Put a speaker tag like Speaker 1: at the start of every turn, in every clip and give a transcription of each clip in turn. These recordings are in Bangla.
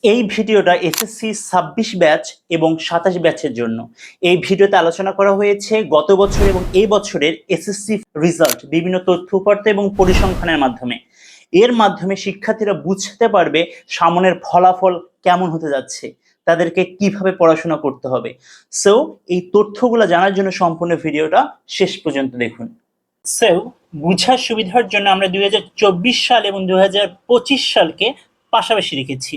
Speaker 1: এই ভিডিওটা এসএসসি 26 ব্যাচ এবং 27 ব্যাচের জন্য। এই ভিডিওতে আলোচনা করা হয়েছে গত বছর এবং এই বছরের এসএসসি রেজাল্ট বিভিন্ন তথ্য উপাত্ত এবং পরিসংখ্যানের মাধ্যমে। এর মাধ্যমে শিক্ষার্থীরা বুঝতে পারবে সামনের ফলাফল কেমন হতে যাচ্ছে, তাদেরকে কিভাবে পড়াশোনা করতে হবে। সো এই তথ্যগুলো জানার জন্য সম্পূর্ণ ভিডিওটা শেষ পর্যন্ত দেখুন। সো বুঝার সুবিধার জন্য আমরা 2024 সাল এবং 2025 সালকে পাশাপাশি রেখেছি।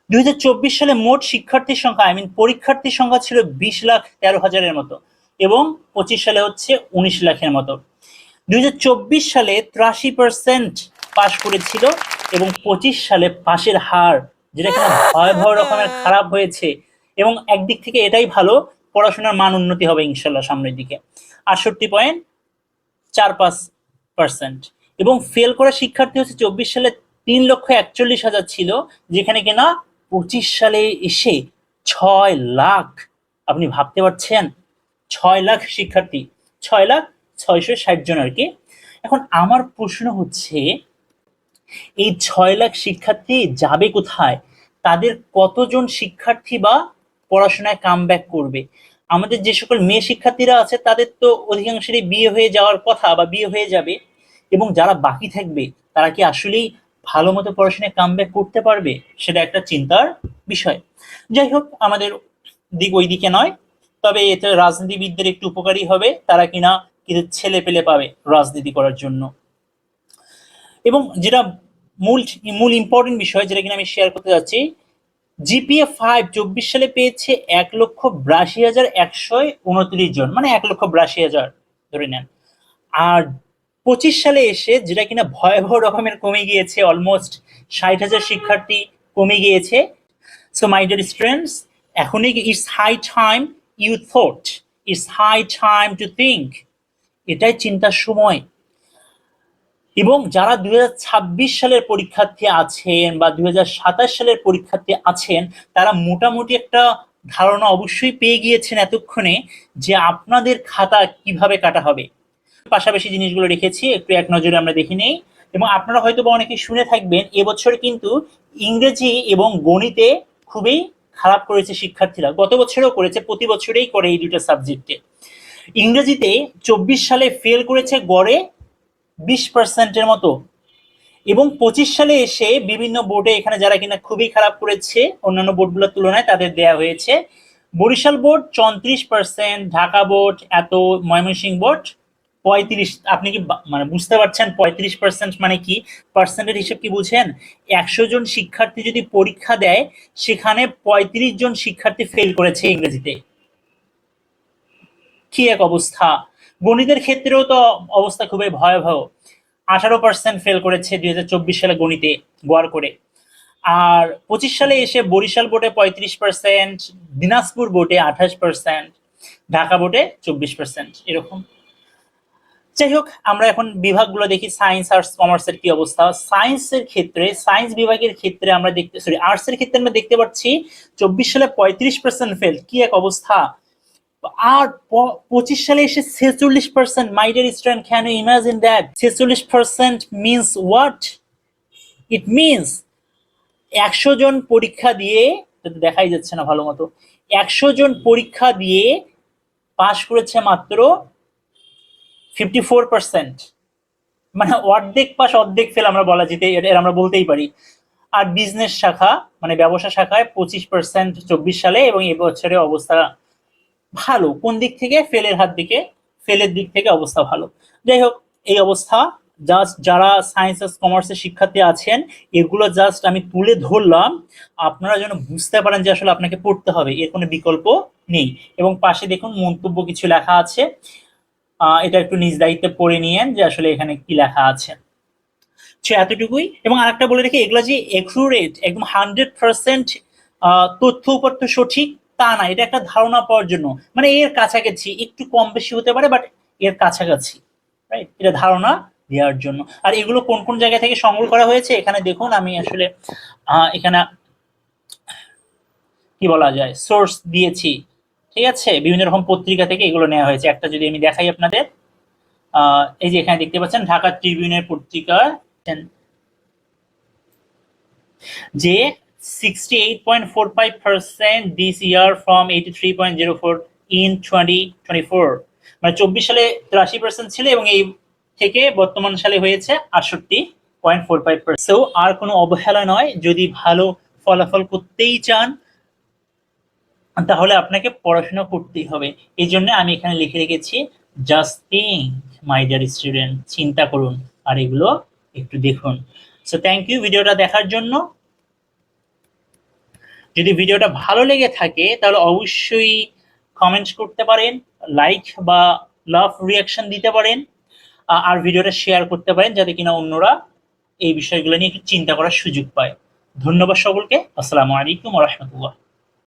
Speaker 1: 2024 সালে মোট শিক্ষার্থীর সংখ্যা পরীক্ষার্থীর সংখ্যা ছিল 20,13,000-এর মতো এবং 25 সালে হচ্ছে 19 লাখের মতো। 2024 সালে 83% পাশ করেছিল এবং 25 সালে পাশের হার, যেটা কিনা ভয়াবহ রকমের খারাপ হয়েছে। এবং একদিক থেকে এটাই ভালো, পড়াশোনার মান উন্নতি হবে ইনশাল্লাহ সামনের দিকে। 68.45%। এবং ফেল করা শিক্ষার্থী হচ্ছে 24 সালে 3,41,000 ছিল, যেখানে কিনা 25 সালে এসে 6 লাখ। আপনি ভাবতে পারছেন 6 লাখ শিক্ষার্থী, 6,660,000 জন আর কি। এখন আমার প্রশ্ন হচ্ছে, এই 6 লাখ শিক্ষার্থী যাবে কোথায়? তাদের কতজন শিক্ষার্থী বা পড়াশোনায় কামব্যাক করবে? আমাদের যে সকল মেয়ে শিক্ষার্থীরা আছে তাদের তো অধিকাংশেরই বিয়ে হয়ে যাওয়ার কথা বা বিয়ে হয়ে যাবে, এবং যারা বাকি থাকবে তারা কি আসলেই ভালো মতো পড়াশোনায় কামব্যাক করতে পারবে? সেটা একটা চিন্তার বিষয়। যাই হোক, আমাদের দিক ওই দিকে নয়, তবে এতে রাজনীতিবিদদের একটু উপকারী হবে, তারা কিনা কিছু ছেলে পেলে পাবে রাজনীতি করার জন্য। এবং যেটা মূল ইম্পর্টেন্ট বিষয়, যেটা কিনা আমি শেয়ার করতে যাচ্ছি, জিপিএ 5 24 সালে পেয়েছে 1,82,129 জন, মানে 1,82,000 ধরে নেন। আর 25 সালে এসে যেটা কিনা ভয়াবহ রকমের কমে গিয়েছে, অলমোস্ট 60,000 শিক্ষার্থী কমে গিয়েছে। সো মাই ডিয়ার স্টুডেন্টস, এখনই it's high time you thought, it's high time to think. এটাই চিন্তার সময়। এবং যারা 2026 সালের পরীক্ষার্থী আছেন বা 2027 সালের পরীক্ষার্থী আছেন, তারা মোটামুটি একটা ধারণা অবশ্যই পেয়ে গিয়েছেন এতক্ষণে যে আপনাদের খাতা কিভাবে কাটা হবে। পাশাপাশি জিনিসগুলো রেখেছি, একটু এক নজরে আমরা দেখে নেই। এবং আপনারা হয়তো বা অনেকে শুনে থাকবেন, এবছর কিন্তু ইংরেজি এবং গণিতে খুবই খারাপ করেছে শিক্ষার্থীরা। গত বছরেও করেছে, প্রতি বছরেই করে এই দুটো সাবজেক্টে। ইংরেজিতে 24 সালে ফেল করেছে গড়ে 20%-এর মতো, এবং 25 সালে এসে বিভিন্ন বোর্ডে এখানে যারা কিনা খুবই খারাপ করেছে অন্যান্য বোর্ডগুলোর তুলনায়, তাদের দেয়া হয়েছে। বরিশাল বোর্ড 34%, ঢাকা বোর্ড এত, ময়মনসিংহ বোর্ড 35। আপনি কি মানে বুঝতে পারছেন 35% মানে কি? পার্সেন্টের হিসেব কি বুঝেন? 100 জন শিক্ষার্থী যদি পরীক্ষা দেয়, সেখানে 35 জন শিক্ষার্থী ফেল করেছে ইংরেজিতে। কি এক অবস্থা! গণিতের ক্ষেত্রেও তো অবস্থা খুবই ভয়াবহ। 18% ফেল করেছে 2024 সালে গণিতে গড় করে। আর 25 সালে এসে বরিশাল বোর্ডে 35%, দিনাজপুর বোর্ডে 28%, ঢাকা বোর্ডে 24%, এরকম। যাই হোক, আমরা এখন বিভাগগুলো দেখি। সায়েন্স, আর্টস, কমার্সের কি অবস্থা। সায়েন্সের ক্ষেত্রে, সায়েন্স বিভাগের ক্ষেত্রে আমরা আর্টসের ক্ষেত্রে আমরা দেখতে পাচ্ছি 24 সালে 35% ফেল। কি এক অবস্থা! আর 25 সালে এসে 46%। My dear student, can you imagine that? 46% means what? It means 100 জন পরীক্ষা দিয়ে, দেখাই যাচ্ছে না ভালো মতো, 100 জন পরীক্ষা দিয়ে পাশ করেছে মাত্র 54%। মানে অর্ধেক পাস অর্ধেক ফেল আমরা বলা যেতে, এটা আমরা বলতেই পারি। আর বিজনেস শাখা মানে ব্যবসা শাখায় 25% 24 সালে, এবং এবছরে অবস্থা ভালো। কোন দিক থেকে? ফেলের দিক থেকে অবস্থা ভালো। যাই হোক, এই অবস্থা। জাস্ট যারা সায়েন্স আর কমার্সের শিক্ষার্থী আছেন, এগুলো জাস্ট আমি তুলে ধরলাম, আপনারা যেন বুঝতে পারেন যে আসলে আপনাকে পড়তে হবে, এর কোনো বিকল্প নেই। এবং পাশে দেখুন মন্তব্য কিছু লেখা আছে, এটা একটু নিজ দায়িত্বে পড়ে নিয়েন যে আসলে এখানে কি লেখা আছে। এতটুকুই। এবং আরেকটা বলে রেখে, এগুলা যে একুরেট একদম 100% তথ্য উপাত্ত সঠিক তা না, এটা একটা ধারণা পাওয়ার জন্য, মানে এর কাছাকাছি, একটু কম বেশি হতে পারে, বাট এর কাছাকাছি, রাইট? এটা ধারণা দেওয়ার জন্য। আর এগুলো কোন কোন জায়গা থেকে সংগ্রহ করা হয়েছে এখানে দেখুন, আমি আসলে এখানে কি বলা যায়, সোর্স দিয়েছি। ঠিক আছে, বিভিন্ন রকম পত্রিকা থেকে এগুলো নেওয়া হয়েছে। একটা যদি আমি দেখাই আপনাদের, এই যে এখানে দেখতে পাচ্ছেন ঢাকা ট্রিবিউনের পত্রিকা, যে 68.45% this year from 83.04 in 2024। মানে 24 সালে 83% ছিল এবং এই থেকে বর্তমান সালে হয়েছে 68.45%। সো আর কোনো অবহেলা নয়, যদি ভালো ফলাফল করতেই চান তাহলে আপনাকে পড়াশোনা করতেই হবে। এই জন্য আমি এখানে লিখে রেখেছি জাস্ট থিংক মাই ডিয়ার স্টুডেন্ট, চিন্তা করুন আর এগুলো একটু দেখুন। সো থ্যাংক ইউ ভিডিওটা দেখার জন্য। যদি ভিডিওটা ভালো লেগে থাকে তাহলে অবশ্যই কমেন্ট করতে পারেন, লাইক বা লাভ রিয়াকশন দিতে পারেন, আর ভিডিওটা শেয়ার করতে পারেন যাতে কিনা অন্যরা এই বিষয়গুলো নিয়ে একটু চিন্তা করার সুযোগ পায়। ধন্যবাদ সকলকে। আসসালামু আলাইকুম ওয়া রাহমাতুল্লাহ।